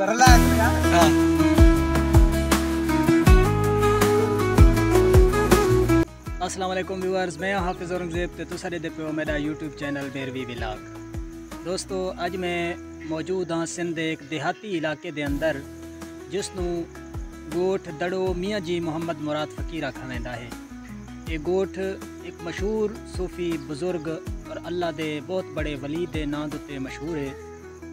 अस्सलाम वालेकुम व्यूअर्स, मैं हाफिज़ औरंगज़ेब ते तुस दे पे मेरा यूट्यूब चैनल मेरवी व्लॉग। दोस्तों अज मैं मौजूद हाँ सिंध के एक देहाती इलाके के अंदर जिसनू गोठ दड़ो मियाँ जी मुहम्मद मुराद फ़कीर आखा वेंदा है। ये गोठ एक मशहूर सूफ़ी बुज़ुर्ग और अल्लाह दे बहुत बड़े वली दे नां उत्ते मशहूर है,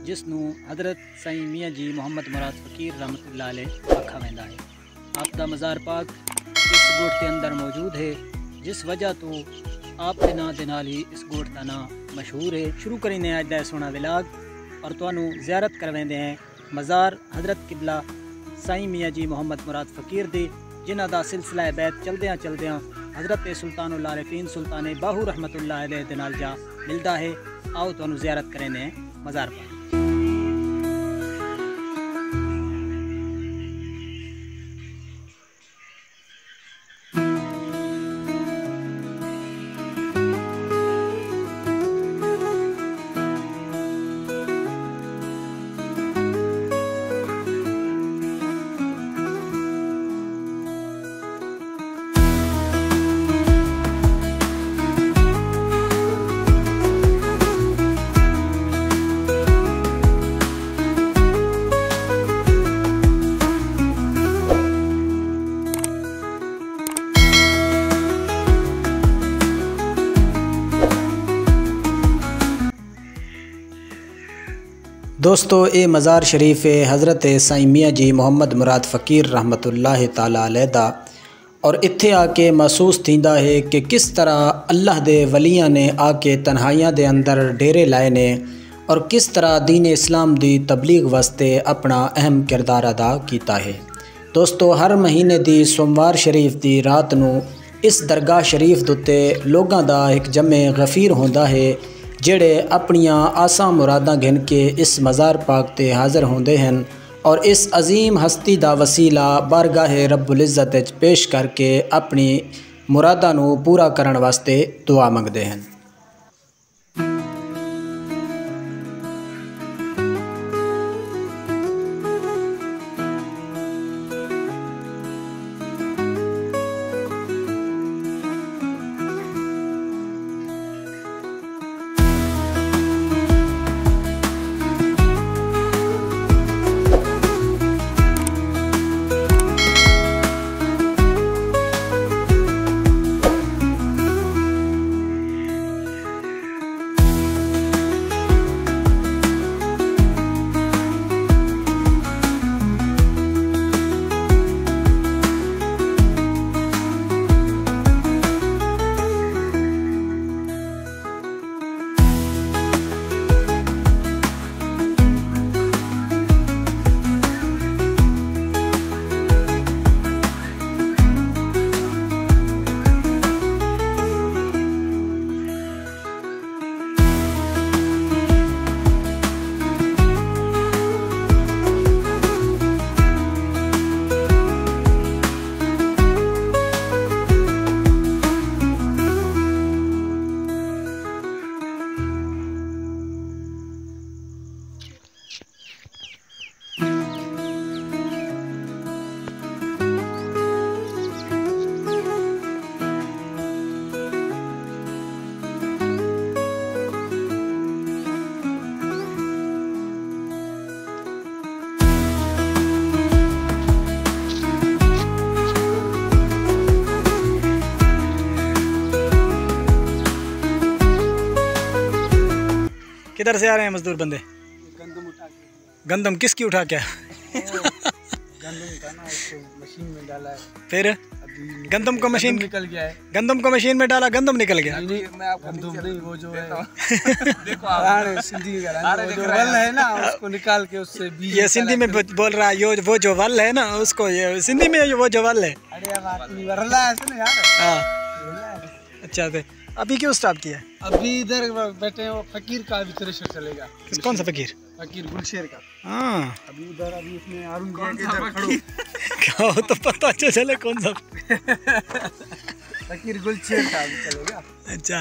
जिसनू हज़रत साईं मियाँ जी मुहम्मद मुराद फ़कीर रहमतुल्लाह अलैह आखा वेंदा है। आपका मज़ार पाक इस गोठ के अंदर मौजूद है, जिस वजह तो आपके नां दे नाल ही इस गोठ का नाम मशहूर है। शुरू करेंगे अज का सोना विलाग और तुहानू ज़ियारत करवाते हैं मज़ार हज़रत किबला साईं मियाँ जी मुहम्मद मुराद फ़कीर दी, जिन्हां दा सिलसिला बैत चलद्यां चलद्यां हज़रत सुल्तानुल आरिफीन सुल्तान बाहू रहमतुल्लाह अलैह दे नाल जा मिलता है। आओ तुहानू ज़ियारत करेंगे मज़ार पाक। दोस्तों ये मज़ार शरीफ है हज़रत साईं मियाँ जी मुहम्मद मुराद फ़कीर रहमतुल्लाह ताला अलैह दा, और इत्थे आके महसूस थींदा है कि किस तरह अल्लाह दे वलियां ने आके तन्हाइयां दे अंदर डेरे लाए ने और किस तरह दीन इस्लाम दी तबलीग वास्ते अपना अहम किरदार अदा किया है। दोस्तों हर महीने दी सोमवार शरीफ दी रात नू इस दरगाह शरीफ दुते लोगां दा एक जमे गफीर होंदा है, जेड़े अपनियां आसां मुरादां गिन के इस मज़ार पाक ते हाज़र होंदे हैं और इस अजीम हस्ती दा वसीला बारगाहे रब्बुल इज़्ज़त विच पेश करके अपनी मुरादां नू पूरा करन वास्ते दुआ मंगदे हैं। किधर से आ रहे हैं मजदूर बंदे? गंदम उठा के। गंदम किसकी उठा के? गंदम था ना, उसको मशीन में डाला है। फिर गंदम को मशीन निकल गया है। गंदम को मशीन में डाला, गंदम निकल गया। नहीं, मैं आपको गंदम नहीं, वो जो है देखो सिंधी का वो जो वल है ना, उसको निकाल के उससे बीज। ये सिंधी में बोल रहा है, वो जो वल है ना उसको, ये सिंधी में वो जो वल है। अरे बात नहीं वरला है ना यार। हाँ अच्छा, तो अभी क्यों स्टार्ट किया? अभी इधर बैठे हैं, फ़कीर का अभी थ्रेशर चलेगा। कौन सा फ़कीर? फ़कीर गुलशेर का। हाँ अभी उधर अभी इसमें हारून भैया के इधर खड़ो क्या तो पता चले कौन सा फ़कीर गुलशेर का अभी चलेगा। अच्छा।